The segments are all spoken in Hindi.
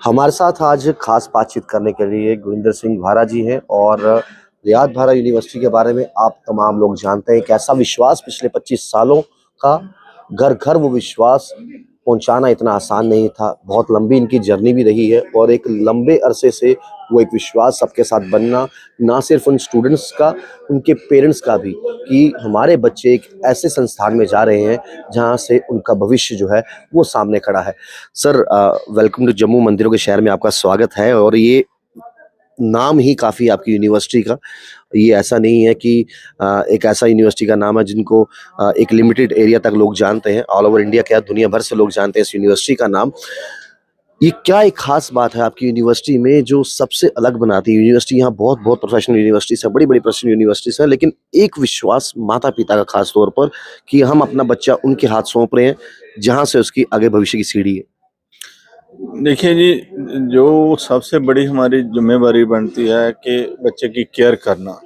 हमारे साथ आज खास बातचीत करने के लिए गुरिंदर सिंह भारा जी हैं और रियाद भारा यूनिवर्सिटी के बारे में आप तमाम लोग जानते हैं। एक ऐसा विश्वास पिछले 25 सालों का घर घर वो विश्वास पहुंचाना इतना आसान नहीं था। बहुत लंबी इनकी जर्नी भी रही है और एक लंबे अरसे से वो एक विश्वास सबके साथ बनना, ना सिर्फ उन स्टूडेंट्स का, उनके पेरेंट्स का भी, कि हमारे बच्चे एक ऐसे संस्थान में जा रहे हैं जहां से उनका भविष्य जो है वो सामने खड़ा है। Sir, welcome to Jammu. मंदिरों के शहर में आपका स्वागत है। और ये नाम ही काफ़ी आपकी यूनिवर्सिटी का, ये ऐसा नहीं है कि एक ऐसा यूनिवर्सिटी का नाम है जिनको एक लिमिटेड एरिया तक लोग जानते हैं। ऑल ओवर इंडिया क्या, दुनिया भर से लोग जानते हैं इस यूनिवर्सिटी का नाम। ये क्या एक खास बात है आपकी यूनिवर्सिटी में जो सबसे अलग बनाती है? यूनिवर्सिटी यहाँ बहुत बहुत प्रोफेशनल यूनिवर्सिटीज है, बड़ी बड़ी प्रोफेशनल यूनिवर्सिटीज है, लेकिन एक विश्वास माता पिता का खास तौर पर कि हम अपना बच्चा उनके हाथ सौंप रहे हैं जहाँ से उसकी आगे भविष्य की सीढ़ी है। देखिए जी, जो सबसे बड़ी हमारी जिम्मेवारी बनती है कि बच्चे की केयर करना।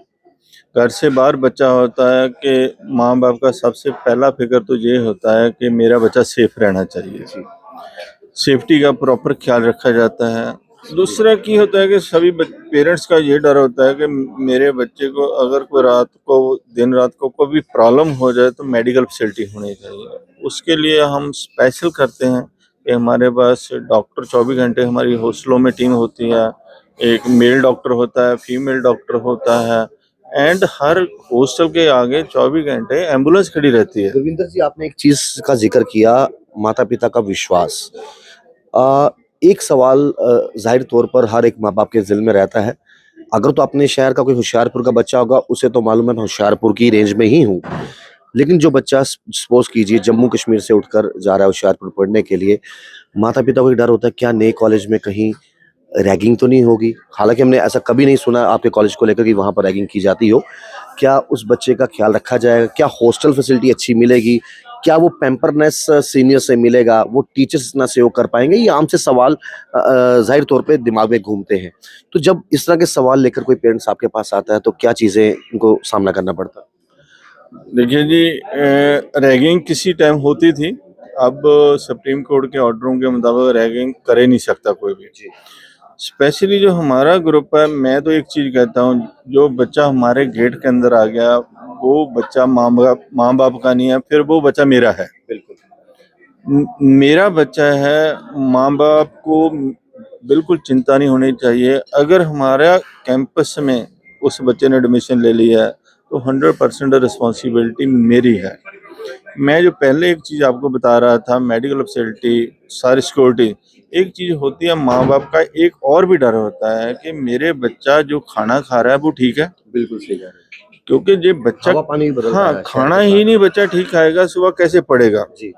घर से बाहर बच्चा होता है कि माँ बाप का सबसे पहला फिक्र तो ये होता है कि मेरा बच्चा सेफ रहना चाहिए। सेफ्टी का प्रॉपर ख्याल रखा जाता है। दूसरा की होता है कि सभी पेरेंट्स का ये डर होता है कि मेरे बच्चे को अगर कोई रात को दिन रात को कोई भी प्रॉब्लम हो जाए तो मेडिकल फैसिलिटी होनी चाहिए। उसके लिए हम स्पेशल करते हैं कि हमारे पास डॉक्टर 24 घंटे, हमारी हॉस्टलों में टीम होती है। एक मेल डॉक्टर होता है, फीमेल डॉक्टर होता है, एंड हर हॉस्टल के आगे 24 घंटे एम्बुलेंस खड़ी रहती है। गुरविंदर जी, आपने एक चीज का जिक्र किया, माता पिता का विश्वास। एक सवाल जाहिर तौर पर हर एक माँ बाप के दिल में रहता है। अगर तो अपने शहर का कोई होशियारपुर का बच्चा होगा, उसे तो मालूम है मैं होशियारपुर की रेंज में ही हूँ। लेकिन जो बच्चा सपोज कीजिए जम्मू कश्मीर से उठकर जा रहा है होशियारपुर पढ़ने के लिए, माता पिता को एक डर होता है क्या नए कॉलेज में कहीं रैगिंग तो नहीं होगी। हालांकि हमने ऐसा कभी नहीं सुना आपके कॉलेज को लेकर कि वहाँ पर रैगिंग की जाती हो। क्या उस बच्चे का ख्याल रखा जाएगा? क्या हॉस्टल फैसिलिटी अच्छी मिलेगी? क्या वो पैम्परनेस सीनियर से मिलेगा? वो टीचर्स इतना सहयोग कर पाएंगे? ये आम से सवाल जाहिर तौर पे दिमाग में घूमते हैं। तो जब इस तरह के सवाल लेकर कोई पेरेंट्स आपके पास आता है तो क्या चीज़ें उनको सामना करना पड़ता है? देखिए जी, रैगिंग किसी टाइम होती थी। अब सुप्रीम कोर्ट के ऑर्डरों के मुताबिक रैगिंग कर ही नहीं सकता कोई भी। स्पेशली जो हमारा ग्रुप है, मैं तो एक चीज कहता हूँ, जो बच्चा हमारे गेट के अंदर आ गया वो बच्चा माँ बाप का नहीं है, फिर वो बच्चा मेरा है। बिल्कुल। मेरा बच्चा है। माँ बाप को बिल्कुल चिंता नहीं होनी चाहिए। अगर हमारा कैंपस में उस बच्चे ने एडमिशन ले लिया है तो 100% रिस्पॉन्सिबिलिटी मेरी है। मैं जो पहले एक चीज आपको बता रहा था, मेडिकल फैसिलिटी, सारी सिक्योरिटी, एक चीज होती है माँ बाप का एक और भी डर होता है कि मेरे बच्चा जो खाना खा रहा है वो ठीक है। बिल्कुल सही कह रहे हैं। क्योंकि जो बच्चा, हवा पानी भी बदल रहा हाँ, है शहर खाना के ही साथ। नहीं बच्चा ठीक खाएगा, सुबह कैसे पढ़ेगा। जी।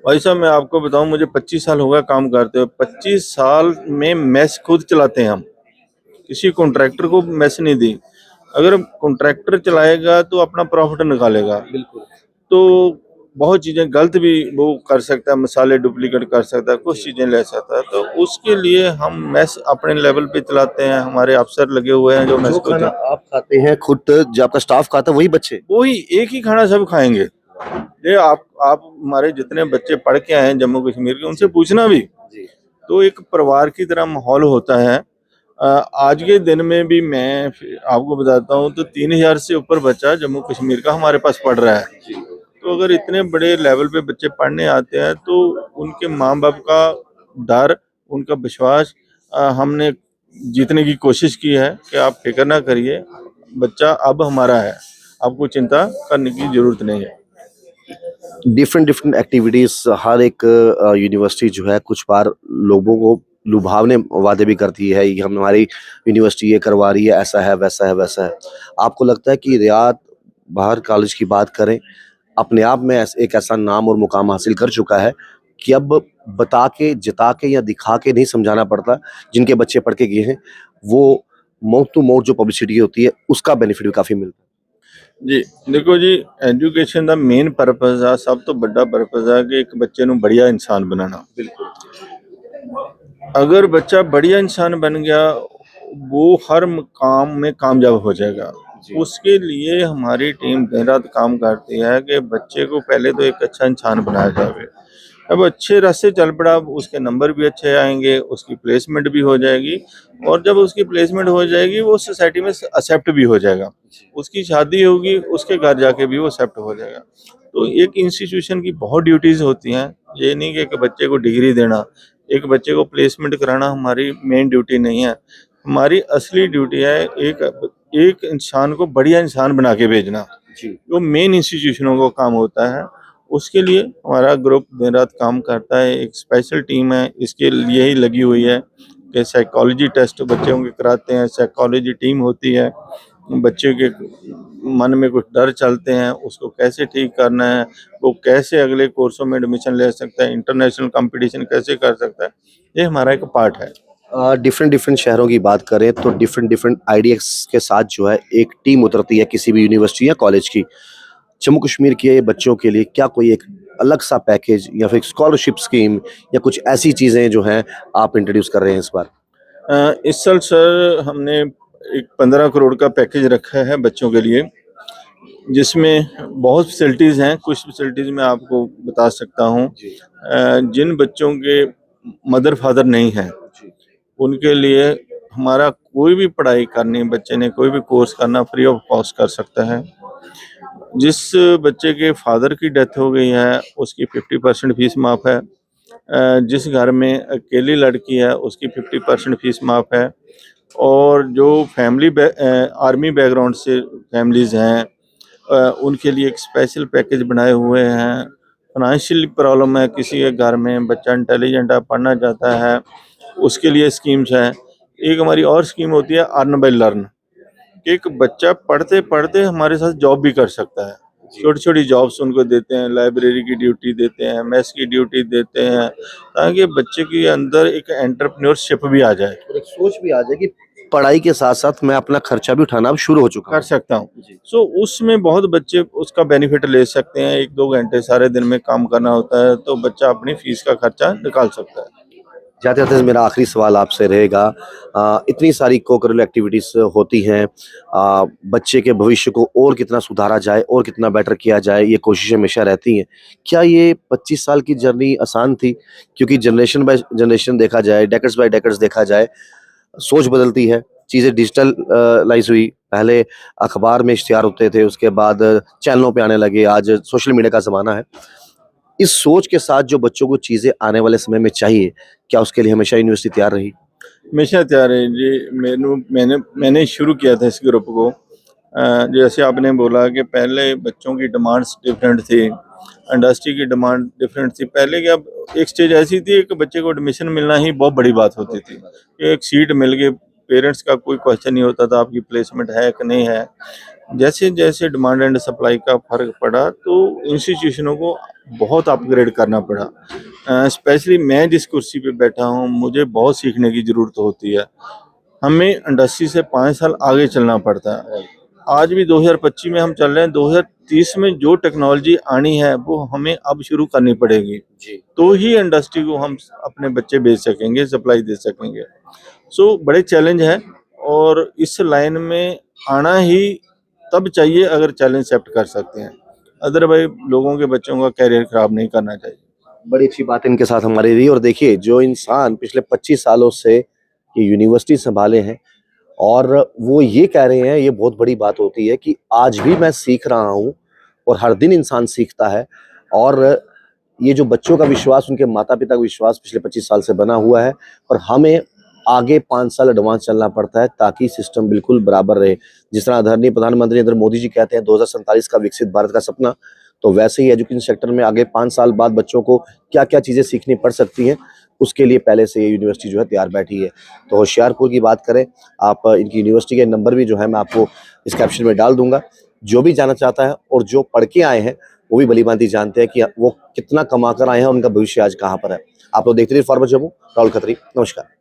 भाई साहब, मैं आपको बताऊं, मुझे 25 साल हो गया काम करते हुए। 25 साल में मेस खुद चलाते हैं हम, किसी कॉन्ट्रैक्टर को मेस नहीं दी। अगर कॉन्ट्रैक्टर चलाएगा तो अपना प्रॉफिट निकालेगा, बिल्कुल। तो बहुत चीजें गलत भी वो कर सकता है, मसाले डुप्लीकेट कर सकता है, कुछ चीजें ले सकता है। तो उसके लिए हम मेस अपने लेवल पे चलाते हैं, हमारे अफसर लगे हुए हैं जो मेस जो को खाना आप खाते हैं खुद, जो आपका स्टाफ खाता है वही बच्चे? वही एक ही खाना सब खाएंगे। ये आप हमारे जितने बच्चे पढ़ के आए हैं जम्मू कश्मीर के, उनसे पूछना भी, जी। तो एक परिवार की तरह माहौल होता है। आज के दिन में भी मैं आपको बताता हूँ तो 3000 से ऊपर बच्चा जम्मू कश्मीर का हमारे पास पढ़ रहा है। तो अगर इतने बड़े लेवल पे बच्चे पढ़ने आते हैं तो उनके माँ बाप का डर, उनका विश्वास हमने जीतने की कोशिश की है कि आप फिक्र ना करिए, बच्चा अब हमारा है, आपको चिंता करने की जरूरत नहीं है। डिफरेंट डिफरेंट एक्टिविटीज हर एक यूनिवर्सिटी जो है कुछ बार लोगों को लुभावने वादे भी करती है, ये हम हमारी यूनिवर्सिटी ये करवा रही है, ऐसा है वैसा है वैसा है। आपको लगता है कि रियाद बाहर कॉलेज की बात करें, अपने आप में एक ऐसा नाम और मुकाम हासिल कर चुका है कि अब बता के जिता के या दिखा के नहीं समझाना पड़ता? जिनके बच्चे पढ़ के गए हैं वो माउथ टू माउथ जो पब्लिसिटी होती है उसका बेनिफिट भी काफी मिलता जी, देखो जी, एजुकेशन ਦਾ मेन पर्पस है, सब तो बड़ा पर्पस है कि एक बच्चे ਨੂੰ बढ़िया इंसान बनाना। है। बिल्कुल। अगर बच्चा बढ़िया इंसान बन गया, वो हर काम में कामयाब हो जाएगा। जी। उसके लिए हमारी टीम दिन रात काम करती है कि बच्चे को पहले तो एक अच्छा इंसान बनाया जाए। अब अच्छे रास्ते चल पड़ा, अब उसके नंबर भी अच्छे आएंगे, उसकी प्लेसमेंट भी हो जाएगी, और जब उसकी प्लेसमेंट हो जाएगी वो सोसाइटी में एक्सेप्ट भी हो जाएगा, उसकी शादी होगी, उसके घर जाके भी वो एक्सेप्ट हो जाएगा। तो एक इंस्टीट्यूशन की बहुत ड्यूटीज होती हैं, ये नहीं कि एक बच्चे को डिग्री देना, एक बच्चे को प्लेसमेंट कराना हमारी मेन ड्यूटी नहीं है। हमारी असली ड्यूटी है एक एक इंसान को बढ़िया इंसान बना के भेजना, जी। जो मेन इंस्टीट्यूशनों का काम होता है। उसके लिए हमारा ग्रुप दिन रात काम करता है, एक स्पेशल टीम है इसके लिए ही लगी हुई है कि साइकोलॉजी टेस्ट बच्चों के कराते हैं, साइकोलॉजी टीम होती है, बच्चे के मन में कुछ डर चलते हैं उसको कैसे ठीक करना है, वो कैसे अगले कोर्सों में एडमिशन ले सकता है, इंटरनेशनल कंपटीशन कैसे कर सकता है, ये हमारा एक पार्ट है। डिफरेंट डिफरेंट शहरों की बात करें तो डिफरेंट डिफरेंट आइडियाज के साथ जो है एक टीम उतरती है किसी भी यूनिवर्सिटी या कॉलेज की। जम्मू कश्मीर के बच्चों के लिए क्या कोई एक अलग सा पैकेज या फिर स्कॉलरशिप स्कीम या कुछ ऐसी चीजें जो हैं आप इंट्रोड्यूस कर रहे हैं इस बार? इस साल सर हमने एक 15 करोड़ का पैकेज रखा है बच्चों के लिए, जिसमें बहुत फैसिलिटीज़ हैं। कुछ फैसिलिटीज़ मैं आपको बता सकता हूँ। जिन बच्चों के मदर फादर नहीं हैं, उनके लिए हमारा कोई भी पढ़ाई करनी, बच्चे ने कोई भी कोर्स करना फ्री ऑफ कॉस्ट कर सकता है। जिस बच्चे के फादर की डेथ हो गई है उसकी 50% फीस माफ़ है। जिस घर में अकेली लड़की है उसकी 50% फीस माफ़ है। और जो आर्मी बैकग्राउंड से फैमिलीज़ हैं, उनके लिए एक स्पेशल पैकेज बनाए हुए हैं। फाइनेंशियल प्रॉब्लम है किसी के घर में, बच्चा इंटेलिजेंट है, पढ़ना चाहता है, उसके लिए स्कीम्स हैं। एक हमारी और स्कीम होती है अर्न बाय लर्न, कि एक बच्चा पढ़ते पढ़ते हमारे साथ जॉब भी कर सकता है। छोटी छोटी जॉब्स उनको देते हैं, लाइब्रेरी की ड्यूटी देते हैं, मेस की ड्यूटी देते हैं, ताकि बच्चे के अंदर एक एंटरप्रेन्योरशिप भी आ जाए। और एक सोच भी आ जाए कि पढ़ाई के साथ साथ मैं अपना खर्चा भी उठाना अब शुरू हो चुका कर हूँ। सकता हूँ। जी। सो उसमें बहुत बच्चे उसका बेनिफिट ले सकते हैं। 1-2 घंटे सारे दिन में काम करना होता है तो बच्चा अपनी फीस का खर्चा निकाल सकता है। जाते जाते मेरा आखिरी सवाल आपसे रहेगा, इतनी सारी को-करिकुलर एक्टिविटीज होती हैं, बच्चे के भविष्य को और कितना सुधारा जाए और कितना बेटर किया जाए ये कोशिशें हमेशा रहती हैं। क्या ये 25 साल की जर्नी आसान थी? क्योंकि जनरेशन बाय जनरेशन देखा जाए, डेकेड्स बाय डेकेड्स देखा जाए, सोच बदलती है, चीज़ें डिजिटल लाइज़ हुई, पहले अखबार में इश्तिहार होते थे, उसके बाद चैनलों पे आने लगे, आज सोशल मीडिया का ज़माना है। इस सोच के साथ जो बच्चों को चीज़ें आने वाले समय में चाहिए, क्या उसके लिए हमेशा यूनिवर्सिटी तैयार रही? हमेशा तैयार है जी। मैंने शुरू किया था इस ग्रुप को। जैसे आपने बोला कि पहले बच्चों की डिमांड्स डिफरेंट थी, इंडस्ट्री की डिमांड डिफरेंट थी। पहले क्या, एक स्टेज ऐसी थी कि बच्चे को एडमिशन मिलना ही बहुत बड़ी बात होती थी। एक सीट मिल गई, पेरेंट्स का कोई क्वेश्चन नहीं होता था आपकी प्लेसमेंट है कि नहीं है। जैसे जैसे डिमांड एंड सप्लाई का फर्क पड़ा तो इंस्टीट्यूशनों को बहुत अपग्रेड करना पड़ा। स्पेशली मैं जिस कुर्सी पे बैठा हूँ मुझे बहुत सीखने की ज़रूरत होती है। हमें इंडस्ट्री से 5 साल आगे चलना पड़ता है। आज भी 2025 में हम चल रहे हैं, 2030 में जो टेक्नोलॉजी आनी है वो हमें अब शुरू करनी पड़ेगी। जी। तो ही इंडस्ट्री को हम अपने बच्चे भेज सकेंगे, सप्लाई दे सकेंगे। सो बड़े चैलेंज हैं, और इस लाइन में आना ही तब चाहिए अगर चैलेंज एक्सेप्ट कर सकते हैं। अदरवाइज़ लोगों के बच्चों का करियर खराब नहीं करना चाहिए। बड़ी अच्छी बात इनके साथ हमारी रही और देखिए जो इंसान पिछले 25 सालों से ये यूनिवर्सिटी सँभाले हैं और वो ये कह रहे हैं, ये बहुत बड़ी बात होती है कि आज भी मैं सीख रहा हूँ और हर दिन इंसान सीखता है और ये जो बच्चों का विश्वास, उनके माता-पिता का विश्वास पिछले 25 साल से बना हुआ है और हमें आगे 5 साल एडवांस चलना पड़ता है ताकि सिस्टम बिल्कुल बराबर रहे। जिस तरह आदरणीय प्रधानमंत्री नरेंद्र मोदी जी कहते हैं 2047 का विकसित भारत का सपना, तो वैसे ही एजुकेशन सेक्टर में आगे 5 साल बाद बच्चों को क्या-क्या चीज़ें सीखनी पड़ सकती हैं, उसके लिए पहले से ये यूनिवर्सिटी जो है तैयार बैठी है। तो होशियारपुर की बात करें, आप इनकी यूनिवर्सिटी के नंबर भी जो है मैं आपको इस कैप्शन में डाल दूँगा। जो भी जानना चाहता है और जो पढ़ के आए हैं, वो भी भली-भांति जानते हैं कि वो कितना कमा कर आए हैं और उनका भविष्य आज कहाँ पर है। आप लोग देखते रहिए फॉरवर्ड जम्मू, राहुल खत्री, नमस्कार।